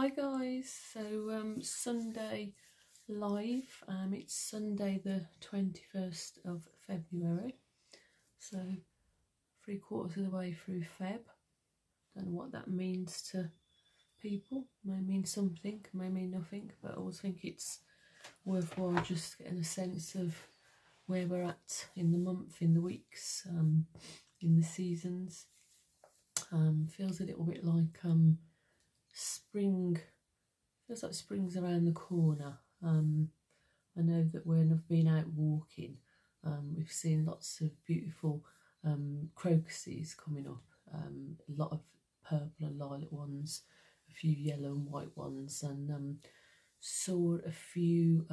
Hi guys, so Sunday live, it's Sunday the 21st of February, so 3/4 of the way through Feb. Don't know what that means to people, may mean something, may mean nothing, but I always think it's worthwhile just getting a sense of where we're at in the month, in the weeks, in the seasons. Feels a little bit like spring. Feels like spring's around the corner. I know that when I've been out walking, we've seen lots of beautiful crocuses coming up. A lot of purple and lilac ones, a few yellow and white ones, and saw a few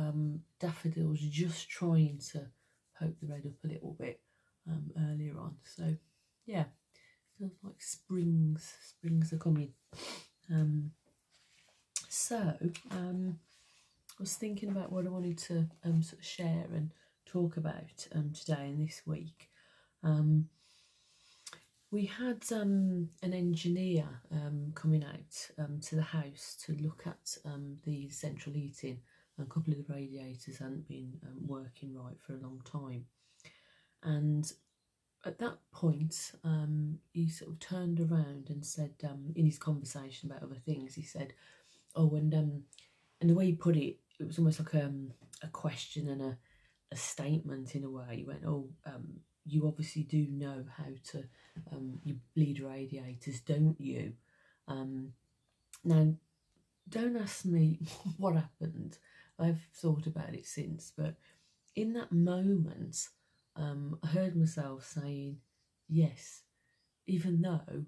daffodils just trying to poke the red up a little bit earlier on. So yeah, feels like springs are coming. I was thinking about what I wanted to sort of share and talk about today and this week. We had an engineer coming out to the house to look at the central heating. A couple of the radiators hadn't been working right for a long time, and at that point he sort of turned around and said, in his conversation about other things, he said, oh, and the way he put it, it was almost like a question and a statement in a way. He went, oh, you obviously do know how to you bleed radiators, don't you? Now, don't ask me what happened. I've thought about it since, but in that moment, I heard myself saying yes, even though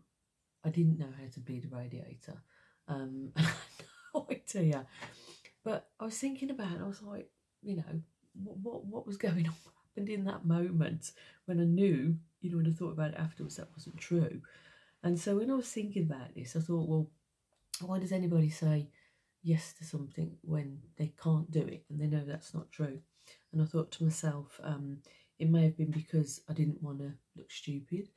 I didn't know how to bleed a radiator. And I had no idea. But I was thinking about it, I was like, you know, what was going on, what happened in that moment when I knew, when I thought about it afterwards, that wasn't true. And so when I was thinking about this, I thought, well, why does anybody say yes to something when they can't do it and they know that's not true? And I thought to myself, it may have been because I didn't want to look stupid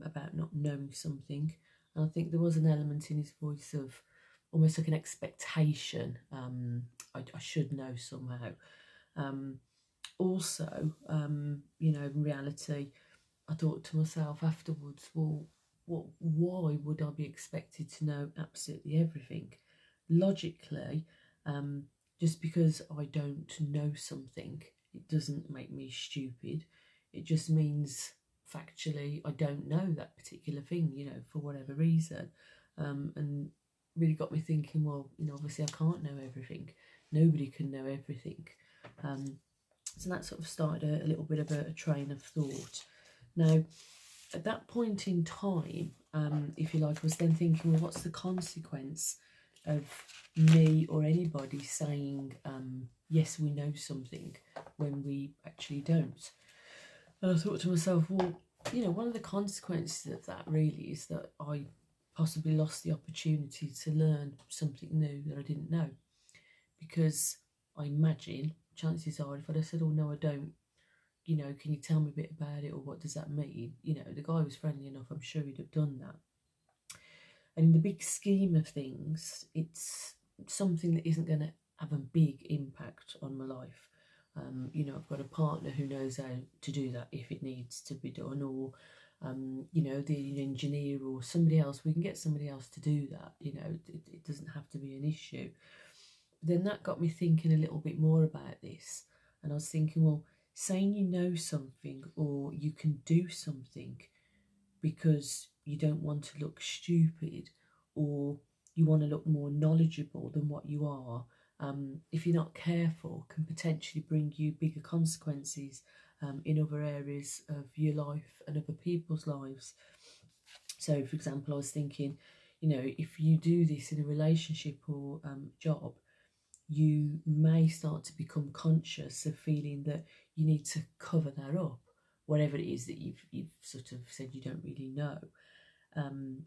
about not knowing something. And I think there was an element in his voice of almost like an expectation. I should know somehow. Also, in reality, I thought to myself afterwards, well, why would I be expected to know absolutely everything? Logically, just because I don't know something, it doesn't make me stupid. It just means factually I don't know that particular thing, for whatever reason. And really got me thinking, well, obviously I can't know everything. Nobody can know everything. So that sort of started a little bit of a train of thought. Now, at that point in time, if you like, I was then thinking, well, what's the consequence of me or anybody saying, yes, we know something when we actually don't? And I thought to myself, well, one of the consequences of that really is that I possibly lost the opportunity to learn something new that I didn't know. Because I imagine, chances are, if I'd have said, oh, no, I don't, can you tell me a bit about it, or what does that mean? The guy was friendly enough, I'm sure he'd have done that. And in the big scheme of things, it's something that isn't going to have a big impact on my life. I've got a partner who knows how to do that if it needs to be done, or the engineer or somebody else. We can get somebody else to do that. It doesn't have to be an issue. But then that got me thinking a little bit more about this, and I was thinking, well, saying you know something or you can do something because you don't want to look stupid or you want to look more knowledgeable than what you are, if you're not careful, can potentially bring you bigger consequences in other areas of your life and other people's lives. So, for example, I was thinking, if you do this in a relationship or job, you may start to become conscious of feeling that you need to cover that up, whatever it is that you've sort of said you don't really know,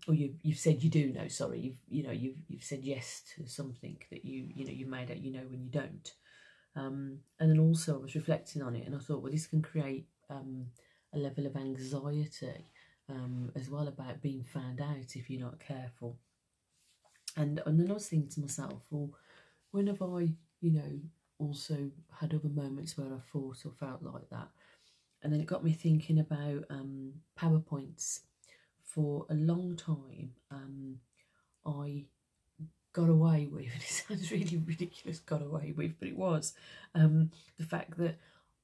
or you've said you do know. Sorry, you've said yes to something that you made out when you don't. And then also I was reflecting on it, and I thought, well, this can create a level of anxiety as well about being found out if you're not careful. And then I was thinking to myself, well, when have I, you know, also had other moments where I thought or felt like that? And then it got me thinking about PowerPoints. For a long time, I got away with, and it sounds really ridiculous, got away with, but it was the fact that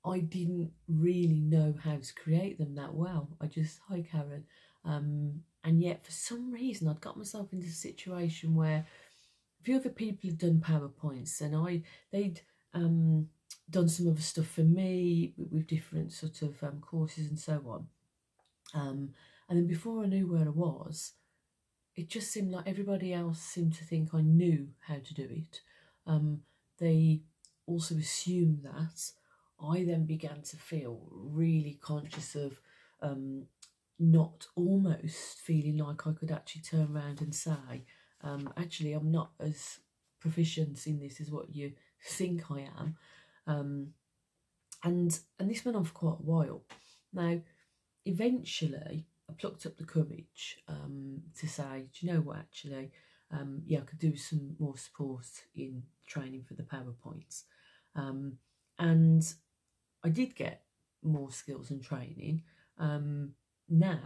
I didn't really know how to create them that well. I just, hi Karen. And yet, for some reason, I'd got myself into a situation where a few other people had done PowerPoints, and they'd done some other stuff for me with different sort of courses and so on. And then before I knew where I was, it just seemed like everybody else seemed to think I knew how to do it. They also assumed that. I then began to feel really conscious of not almost feeling like I could actually turn around and say, actually, I'm not as proficient in this as what you think I am. And this went on for quite a while. Now, eventually, I plucked up the courage to say, do you know what, actually, yeah, I could do some more support in training for the PowerPoints. And I did get more skills and training. Now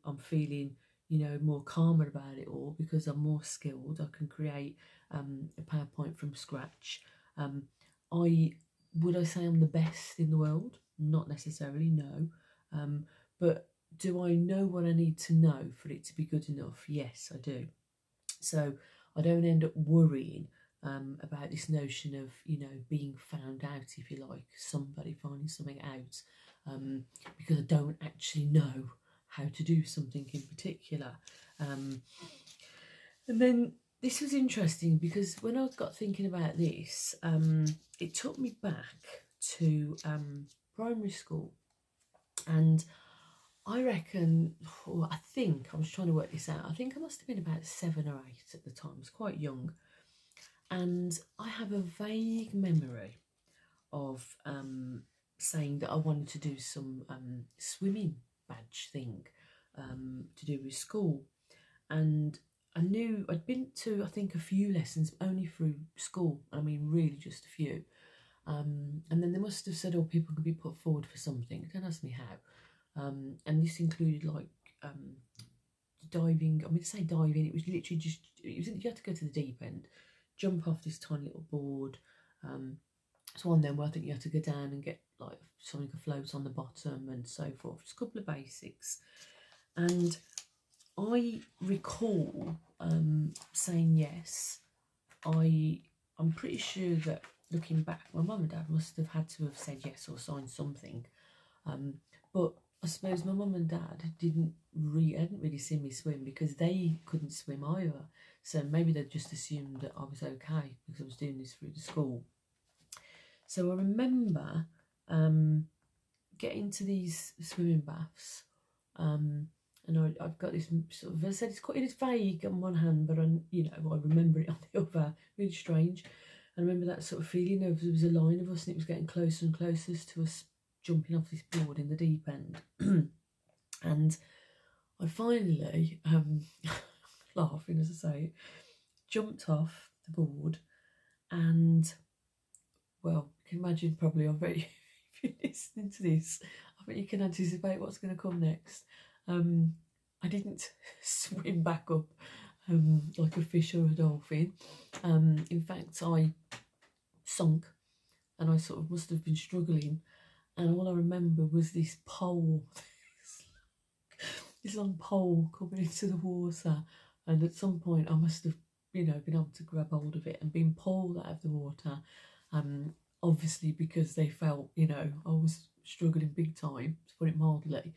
I'm feeling, more calmer about it all because I'm more skilled. I can create a PowerPoint from scratch. I would I say I'm the best in the world? Not necessarily, no. But do I know what I need to know for it to be good enough? Yes, I do. So I don't end up worrying about this notion of, being found out, if you like, somebody finding something out, because I don't actually know how to do something in particular. And then this was interesting because when I got thinking about this, it took me back to primary school. And I reckon, I think, I was trying to work this out, I think I must have been about 7 or 8 at the time. I was quite young. And I have a vague memory of saying that I wanted to do some swimming badge thing to do with school. And I knew I'd been to, I think, a few lessons only through school. I mean, really just a few. And then they must have said, oh, people could be put forward for something. Don't ask me how. And this included like diving. I mean, to say diving, it was literally just, you had to go to the deep end, jump off this tiny little board. So one then where I think you had to go down and get like something that floats on the bottom and so forth. Just a couple of basics. And I recall saying yes. I'm pretty sure that looking back, my mum and dad must have had to have said yes or signed something. But I suppose my mum and dad hadn't really seen me swim because they couldn't swim either. So maybe they just assumed that I was okay because I was doing this through the school. So I remember getting to these swimming baths, and I've got this sort of, as I said, it's vague on one hand, but I remember it on the other. Really strange. I remember that sort of feeling of there was a line of us and it was getting closer and closer to us jumping off this board in the deep end. And I finally, laughing as I say it, jumped off the board, and well, you can imagine probably, I'm very, if you're listening to this, I bet you can anticipate what's going to come next. I didn't swim back up like a fish or a dolphin. In fact, I sunk, and I sort of must have been struggling, and all I remember was this pole, this long pole coming into the water, and at some point I must have, been able to grab hold of it and been pulled out of the water. Obviously because they felt, I was struggling big time, to put it mildly.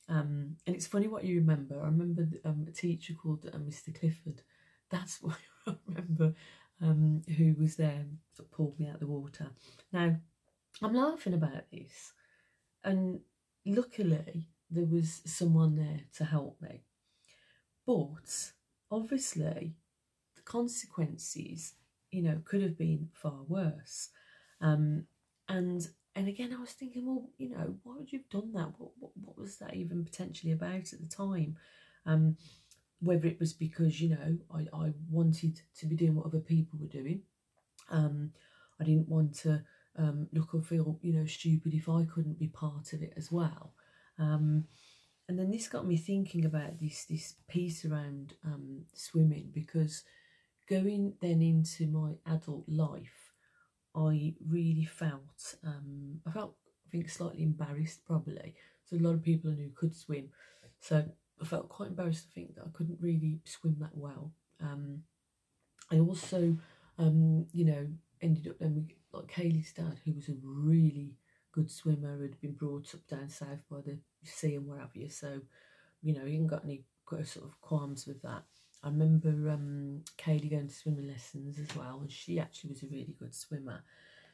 And it's funny what you remember. I remember a teacher called Mr. Clifford. That's what I remember, who was there, sort of pulled me out of the water. Now, I'm laughing about this, and luckily there was someone there to help me. But obviously, the consequences, could have been far worse. And again, I was thinking, well, why would you have done that? What was that even potentially about at the time? whether it was because, I wanted to be doing what other people were doing. I didn't want to look or feel, stupid if I couldn't be part of it as well. Um, and then this got me thinking about this piece around swimming, because going then into my adult life, I really felt, I think slightly embarrassed probably. So a lot of people I knew could swim, so I felt quite embarrassed to think that I couldn't really swim that well. Um, I also, ended up then with like Kaylee's dad, who was a really good swimmer, had been brought up down south by the sea and wherever you. So, he hadn't got any sort of qualms with that. I remember Kaylee going to swimming lessons as well, and she actually was a really good swimmer.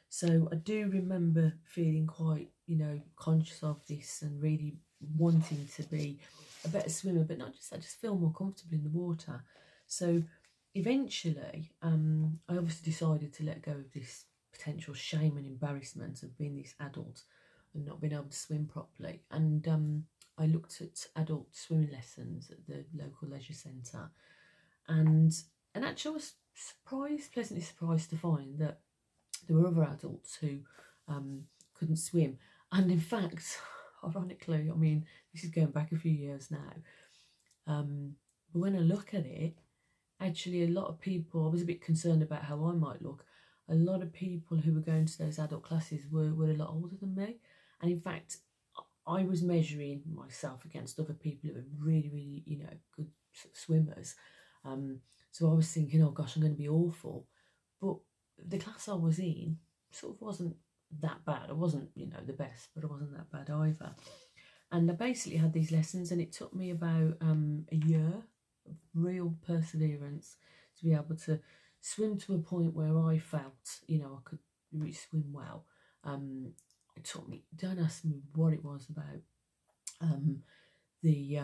So I do remember feeling quite, conscious of this and really wanting to be a better swimmer, but not just that, just feel more comfortable in the water. So eventually, I obviously decided to let go of this potential shame and embarrassment of being this adult and not being able to swim properly. And I looked at adult swimming lessons at the local leisure centre, and actually I was pleasantly surprised to find that there were other adults who couldn't swim. And in fact, ironically, I mean, this is going back a few years now, but when I look at it, actually, a lot of people, I was a bit concerned about how I might look. A lot of people who were going to those adult classes were a lot older than me. And in fact, I was measuring myself against other people who were really, really, good swimmers. So I was thinking, oh gosh, I'm going to be awful. But the class I was in sort of wasn't that bad. I wasn't, the best, but I wasn't that bad either. And I basically had these lessons, and it took me about a year of real perseverance to be able to swim to a point where I felt, I could really swim well. It took me, don't ask me what it was about the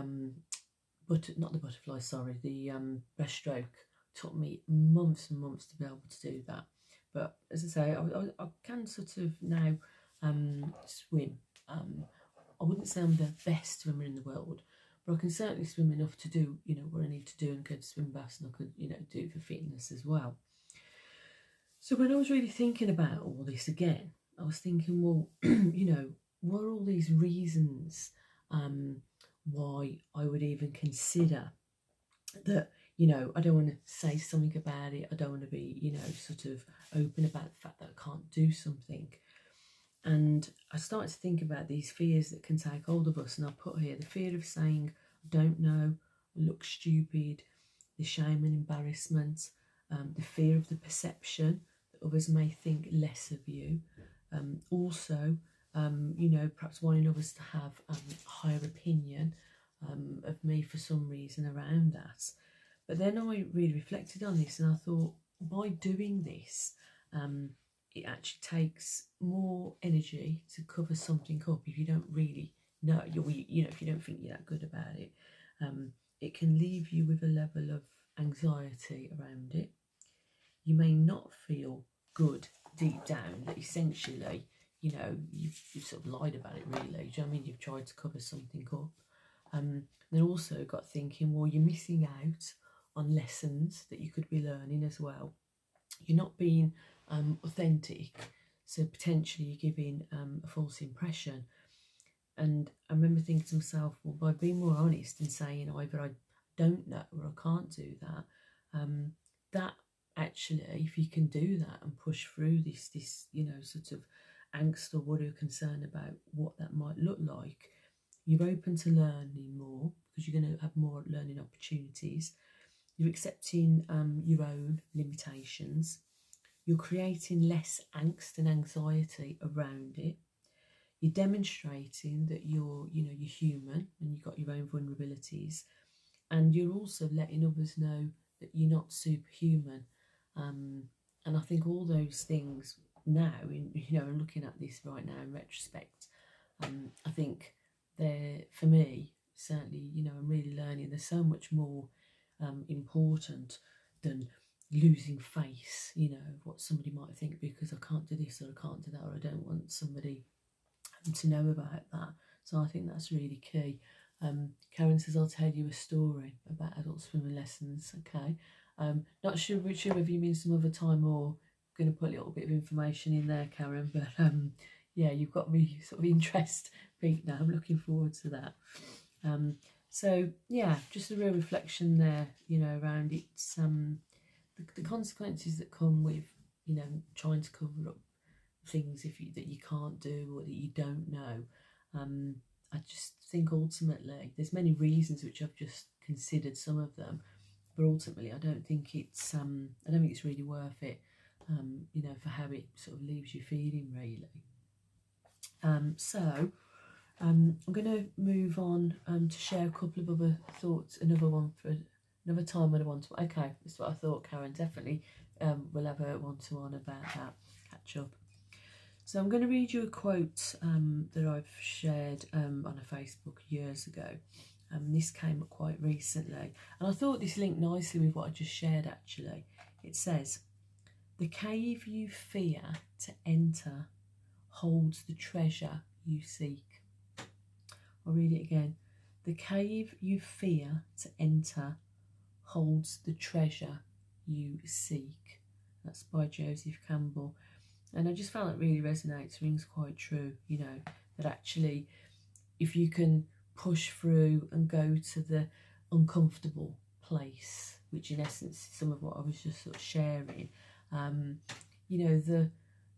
but not the butterfly, sorry, the breaststroke. Took me months and months to be able to do that. But as I say, I can sort of now swim. I wouldn't say I'm the best swimmer in the world, but I can certainly swim enough to do, what I need to do, and go to swim baths, and I could, do it for fitness as well. So when I was really thinking about all this again, I was thinking, well, what are all these reasons why I would even consider that, I don't want to say something about it. I don't want to be, sort of open about the fact that I can't do something. And I started to think about these fears that can take hold of us. And I put here the fear of saying, I don't know, I look stupid, the shame and embarrassment, the fear of the perception that others may think less of you. Also, perhaps wanting others to have a higher opinion of me for some reason around that. But then I really reflected on this, and I thought, by doing this, it actually takes more energy to cover something up if you don't really know, if you don't think you're that good about it. It can leave you with a level of anxiety around it. You may not feel good deep down that essentially, you've sort of lied about it, really. Do you know what I mean? You've tried to cover something up. Then also got thinking, well, you're missing out on lessons that you could be learning as well. You're not being authentic, so potentially you're giving a false impression. And I remember thinking to myself, well, by being more honest and saying either I don't know or I can't do that, that actually, if you can do that and push through this sort of angst or worry or concern about what that might look like, you're open to learning more because you're going to have more learning opportunities. You're accepting your own limitations. You're creating less angst and anxiety around it. You're demonstrating that you're human and you've got your own vulnerabilities. And you're also letting others know that you're not superhuman. And I think all those things now, looking at this right now in retrospect, I think they're, for me, certainly, I'm really learning there's so much more important than losing face, of what somebody might think because I can't do this or I can't do that, or I don't want somebody to know about that. So I think that's really key. Karen says, I'll tell you a story about adult swimming lessons. Okay. Not sure whether you mean some other time or going to put a little bit of information in there, Karen. But yeah, you've got me sort of interest peaked now. I'm looking forward to that. So yeah, just a real reflection there, around it's the consequences that come with, trying to cover up things that you can't do or that you don't know. I just think ultimately there's many reasons which I've just considered some of them, but ultimately I don't think it's really worth it. For how it sort of leaves you feeling really. So I'm going to move on to share a couple of other thoughts. Another one for another time when I want to. Okay, that's what I thought, Karen. Definitely, we'll have a one-to-one about that. Catch up. So I'm going to read you a quote that I've shared on a Facebook years ago. This came up quite recently, and I thought this linked nicely with what I just shared. Actually, it says, "The cave you fear to enter holds the treasure you seek." I'll read it again. "The cave you fear to enter holds the treasure you seek." That's by Joseph Campbell. And I just found that really resonates, rings quite true, that actually if you can push through and go to the uncomfortable place, which in essence is some of what I was just sort of sharing, the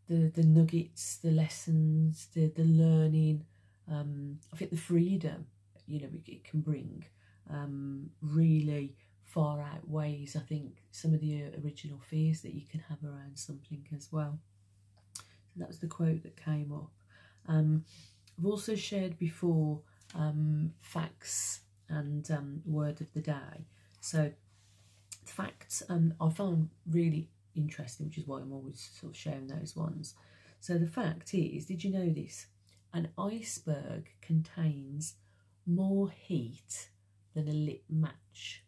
nuggets, the lessons, the learning, I think the freedom, it can bring really far outweighs, I think, some of the original fears that you can have around something as well. So that was the quote that came up. I've also shared before facts and word of the day. So facts I found really interesting, which is why I'm always sort of sharing those ones. So the fact is, did you know this? An iceberg contains more heat than a lit match.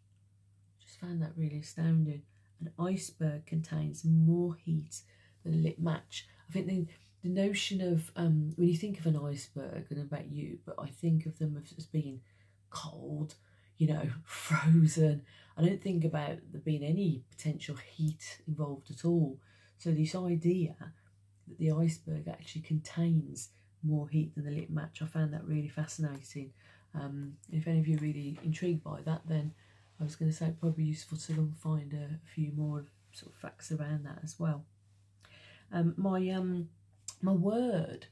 Just found that really astounding. An iceberg contains more heat than a lit match. I think the notion of when you think of an iceberg, and about you, but I think of them as being cold, frozen. I don't think about there being any potential heat involved at all. So this idea that the iceberg actually contains more heat than the lit match, I found that really fascinating. If any of you are really intrigued by that, then I was going to say it's probably useful to go and find a few more sort of facts around that as well. My word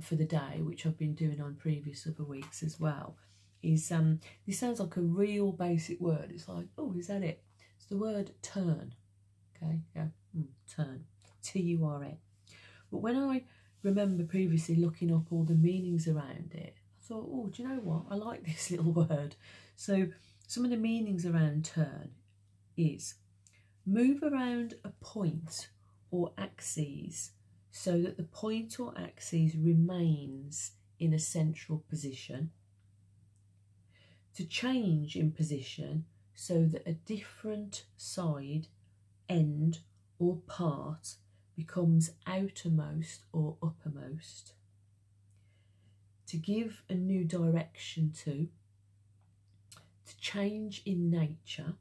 for the day, which I've been doing on previous other weeks as well, is this sounds like a real basic word. It's like, oh, is that it? It's the word turn. Okay, yeah, turn, T-U-R-N. But when I remember previously looking up all the meanings around it, I thought, oh, do you know what? I like this little word. So some of the meanings around turn is move around a point or axis so that the point or axis remains in a central position. To change in position so that a different side, end or part becomes outermost or uppermost. To give a new direction to change in nature,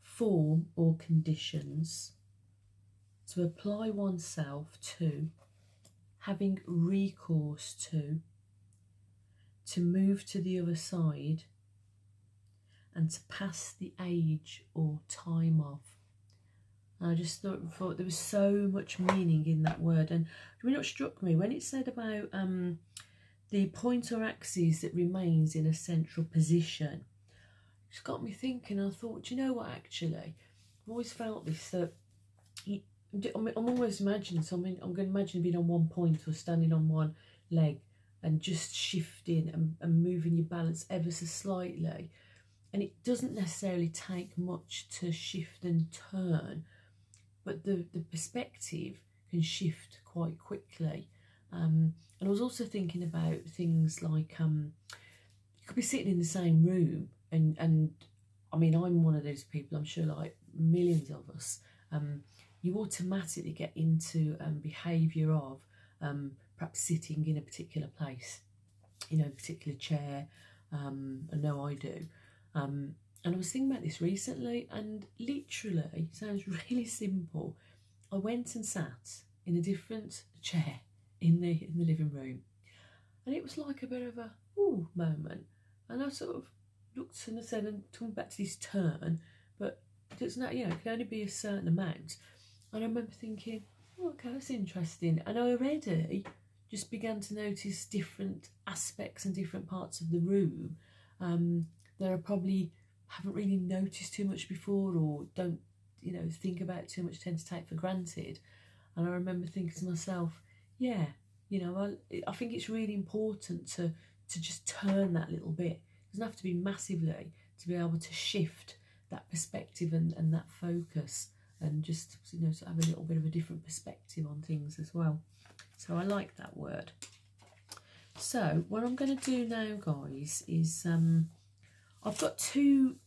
form or conditions, to apply oneself to, having recourse to move to the other side, and to pass the age or time of. And I just thought there was so much meaning in that word. And what struck me when it said about the point or axis that remains in a central position, it just got me thinking. I thought, do you know what, actually, I've always felt this, that I'm almost imagining something. I'm going to imagine being on one point or standing on one leg and just shifting and moving your balance ever so slightly. And it doesn't necessarily take much to shift and turn, but the perspective can shift quite quickly. And I was also thinking about things like you could be sitting in the same room, and I mean, I'm one of those people, I'm sure like millions of us, you automatically get into behaviour of perhaps sitting in a particular place. you know, a particular chair. I know I do. And I was thinking about this recently, and literally, sounds really simple. I went and sat in a different chair in the living room, and it was like a bit of a ooh moment. And I sort of looked and I said, and talking back to this turn, but it's not, you know, it can only be a certain amount. And I remember thinking, oh, okay, that's interesting. And I already just began to notice different aspects and different parts of the room that I probably haven't really noticed too much before, or don't, you know, think about too much, tend to take for granted. And I remember thinking to myself, yeah, you know, I think it's really important to just turn that little bit. It doesn't have to be massively to be able to shift that perspective and that focus, and just, you know, to have a little bit of a different perspective on things as well. So I like that word. So what I'm going to do now, guys, is I've got two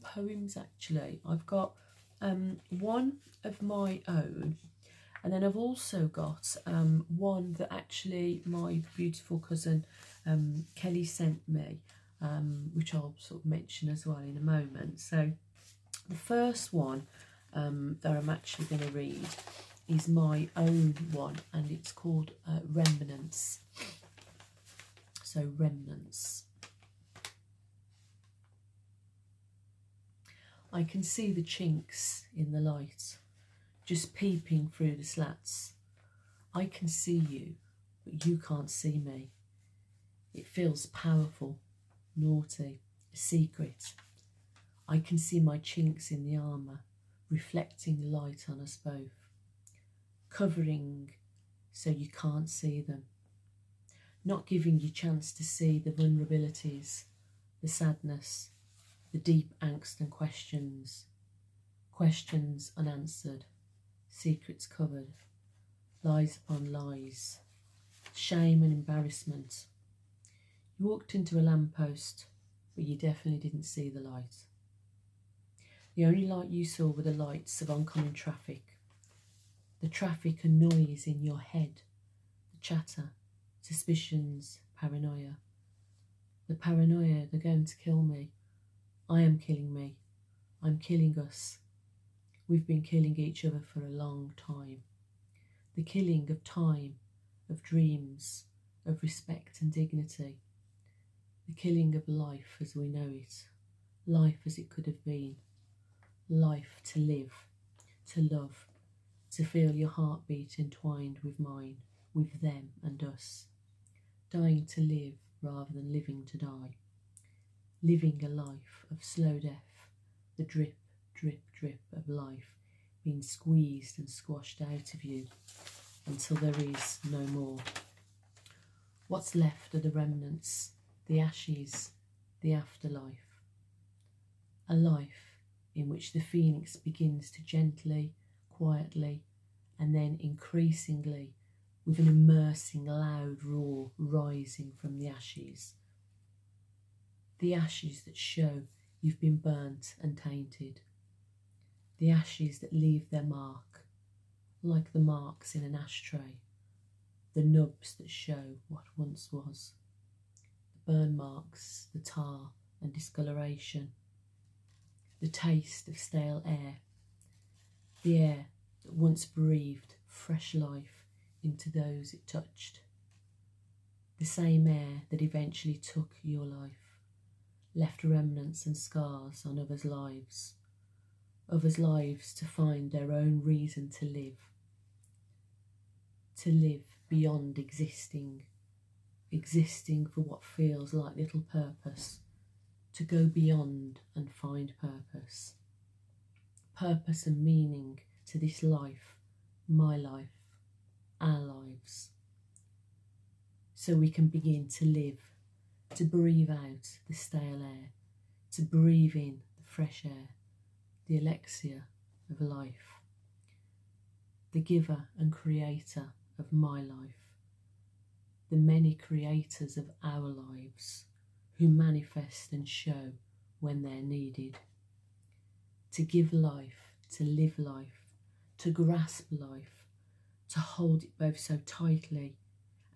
poems actually. I've got one of my own, and then I've also got one that actually my beautiful cousin Kelly sent me, which I'll sort of mention as well in a moment. So the first one that I'm actually going to read is my own one, and it's called Remnants. So Remnants. I can see the chinks in the light, just peeping through the slats. I can see you, but you can't see me. It feels powerful, naughty, a secret. I can see my chinks in the armour, reflecting light on us both, covering so you can't see them, not giving you chance to see the vulnerabilities, the sadness, the deep angst and questions unanswered, secrets covered, lies upon lies, shame and embarrassment. You walked into a lamppost, but you definitely didn't see the light. The only light you saw were the lights of oncoming traffic, the traffic and noise in your head, the chatter, suspicions, paranoia. The paranoia, they're going to kill me. I am killing me. I'm killing us. We've been killing each other for a long time. The killing of time, of dreams, of respect and dignity. The killing of life as we know it, life as it could have been. Life to live, to love, to feel your heartbeat entwined with mine, with them and us. Dying to live rather than living to die. Living a life of slow death, the drip, drip, drip of life being squeezed and squashed out of you until there is no more. What's left are the remnants, the ashes, the afterlife. A life in which the phoenix begins to gently, quietly, and then increasingly, with an immersing loud roar rising from the ashes. The ashes that show you've been burnt and tainted. The ashes that leave their mark, like the marks in an ashtray. The nubs that show what once was. The burn marks, the tar and discoloration. The taste of stale air. The air that once breathed fresh life into those it touched. The same air that eventually took your life, left remnants and scars on others' lives to find their own reason to live beyond existing for what feels like little purpose, to go beyond and find purpose and meaning to this life, my life, our lives, so we can begin to live, to breathe out the stale air, to breathe in the fresh air, the elixir of life, the giver and creator of my life, the many creators of our lives who manifest and show when they're needed, to give life, to live life, to grasp life, to hold it both so tightly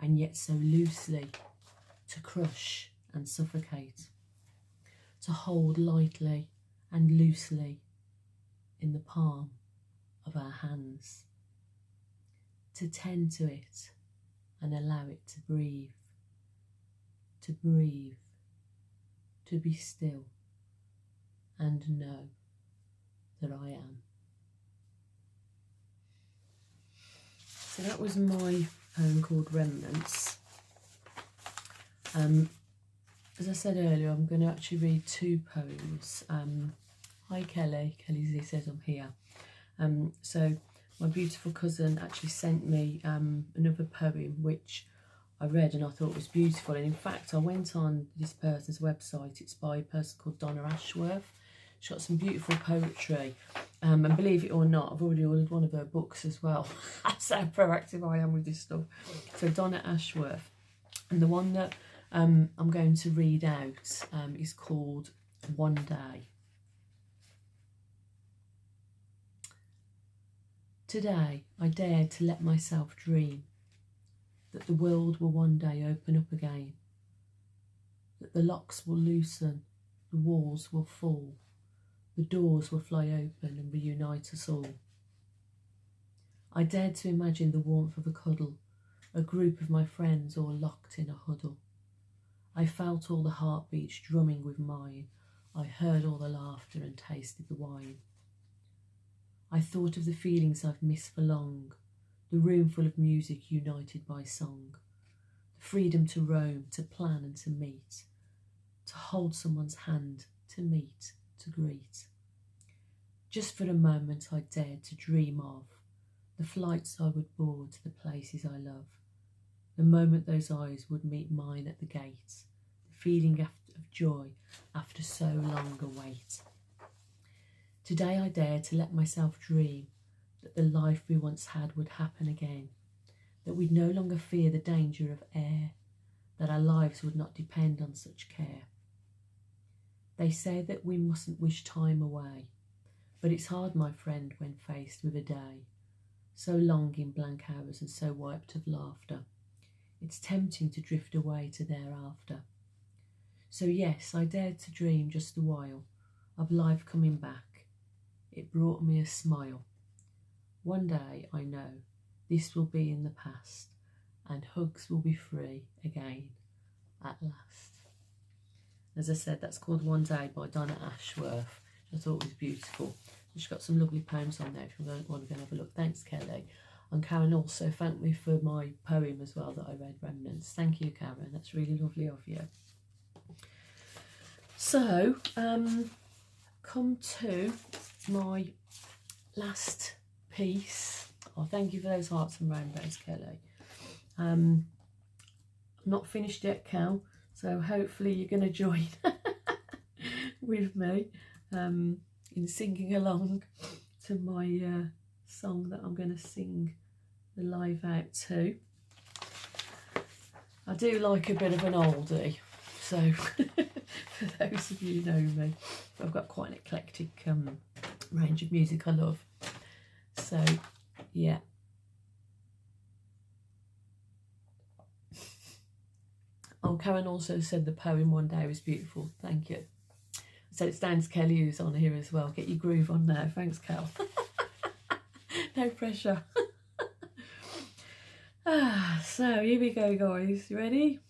and yet so loosely, to crush and suffocate, to hold lightly and loosely in the palm of our hands, to tend to it and allow it to breathe, to be still and know that I am. So that was my poem called Remnants. As I said earlier, I'm going to actually read two poems. Hi Kelly, Kelly Z says I'm here. So my beautiful cousin actually sent me another poem which I read and I thought was beautiful. And in fact, I went on this person's website. It's by a person called Donna Ashworth. She's got some beautiful poetry. And believe it or not, I've already ordered one of her books as well. That's how proactive I am with this stuff. So Donna Ashworth. And the one that I'm going to read out is called One Day. Today I dared to let myself dream that the world will one day open up again, that the locks will loosen, the walls will fall, the doors will fly open and reunite us all. I dared to imagine the warmth of a cuddle, a group of my friends all locked in a huddle. I felt all the heartbeats drumming with mine. I heard all the laughter and tasted the wine. I thought of the feelings I've missed for long, the room full of music united by song, the freedom to roam, to plan and to meet, to hold someone's hand, to meet, to greet. Just for a moment I dared to dream of the flights I would board to the places I love, the moment those eyes would meet mine at the gate, the feeling of joy after so long a wait. Today I dare to let myself dream that the life we once had would happen again, that we'd no longer fear the danger of air, that our lives would not depend on such care. They say that we mustn't wish time away, but it's hard, my friend, when faced with a day so long in blank hours and so wiped of laughter. It's tempting to drift away to thereafter. So yes, I dared to dream just a while of life coming back. It brought me a smile. One day, I know, this will be in the past, and hugs will be free again at last. As I said, that's called One Day by Donna Ashworth, which I thought was beautiful. She's got some lovely poems on there if you want to go and have a look. Thanks, Kelly. And Karen also thanked me for my poem as well that I read, Remnants. Thank you, Karen. That's really lovely of you. So, come to my last piece. Oh, thank you for those hearts and rainbows, Kelly. I'm not finished yet, Cal, so hopefully you're going to join with me in singing along to my song that I'm going to sing the live out to. I do like a bit of an oldie, so for those of you who know me, I've got quite an eclectic range of music I love. So, yeah. Oh, Karen also said the poem One Day was beautiful. Thank you. So it's Dan Kelly who's on here as well. Get your groove on there. Thanks, Cal. No pressure. So here we go, guys. You ready?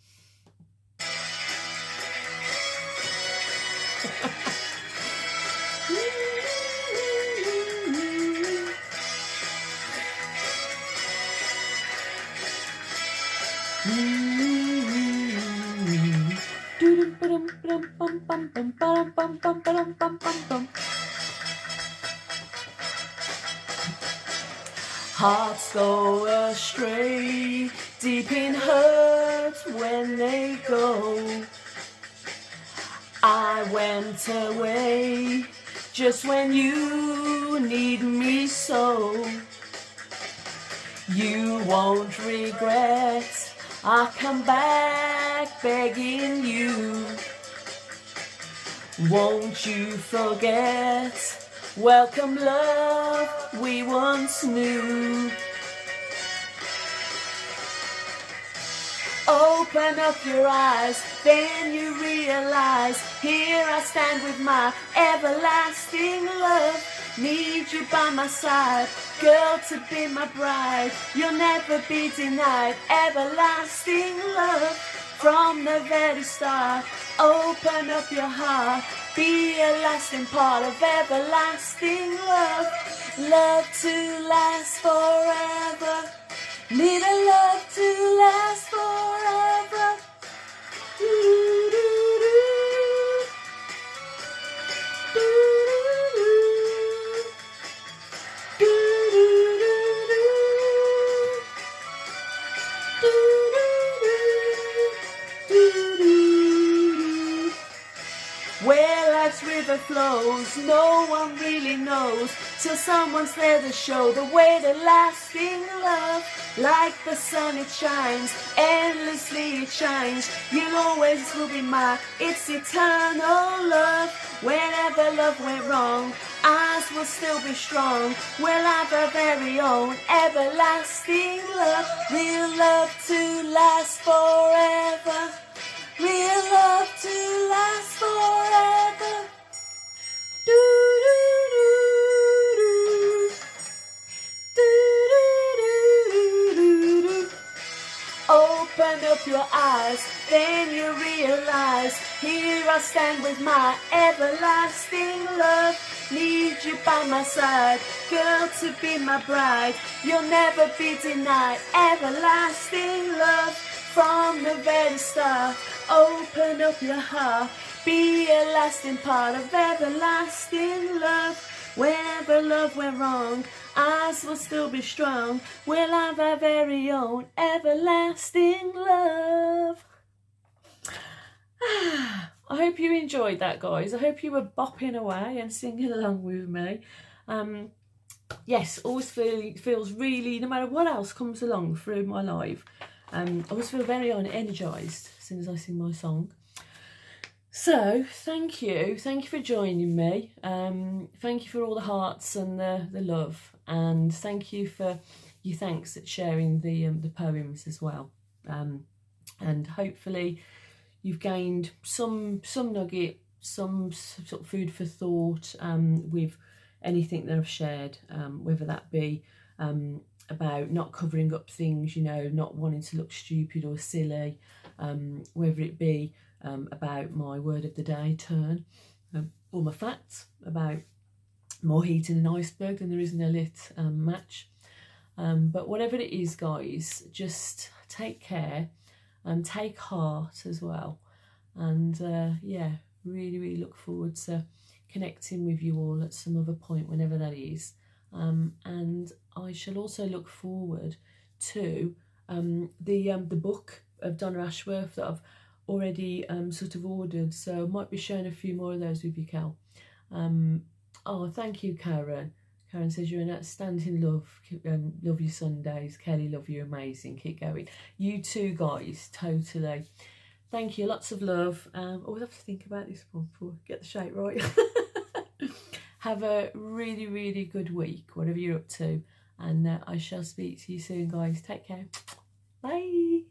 Hearts go astray, deep in hurt when they go. I went away just when you need me so. You won't regret, I'll come back begging you. Won't you forget, welcome love we once knew. Open up your eyes, then you realise, here I stand with my everlasting love. Need you by my side, girl, to be my bride. You'll never be denied everlasting love. From the very start, open up your heart, be a lasting part of everlasting love. Love to last forever. Need a love to last forever. Do-do-do-do. Do-do-do-do. Do-do-do-do. Do-do-do-do. Where life's river flows, no one really knows, till someone's there to show the way to lasting love. Like the sun it shines, endlessly it shines. You'll always will be mine, it's eternal love. Whenever love went wrong, ours will still be strong. We'll have our very own everlasting love. Real love to last forever. Real love to last forever. Do-do-do-do. Do-do-do-do-do. Open up your eyes, then you realise, here I stand with my everlasting love. Need you by my side, girl, to be my bride. You'll never be denied everlasting love. From the very start, open up your heart, be a lasting part of everlasting love. Whenever love went wrong, ours will still be strong. We'll have our very own everlasting love. I hope you enjoyed that, guys. I hope you were bopping away and singing along with me. Yes, always feels really, no matter what else comes along through my life, I always feel very energised as soon as I sing my song. So thank you for joining me. Thank you for all the hearts and the love, and thank you for your thanks at sharing the poems as well. And hopefully you've gained some nugget, some sort of food for thought with anything that I've shared, whether that be about not covering up things, you know, not wanting to look stupid or silly, whether it be about my word of the day turn, or my facts about more heat in an iceberg than there is in a lit match. But whatever it is, guys, just take care and take heart as well. And yeah, really look forward to connecting with you all at some other point, whenever that is. And I shall also look forward to the book of Donna Ashworth that I've already sort of ordered, so I might be sharing a few more of those with you, Cal. Oh, thank you, Karen. Karen says you're an outstanding love. Love your Sundays. Kelly, love you, amazing. Keep going. You too, guys, totally. Thank you, lots of love. Always have to think about this one before I get the shape right. Have a really good week, whatever you're up to, and I shall speak to you soon, guys. Take care. Bye.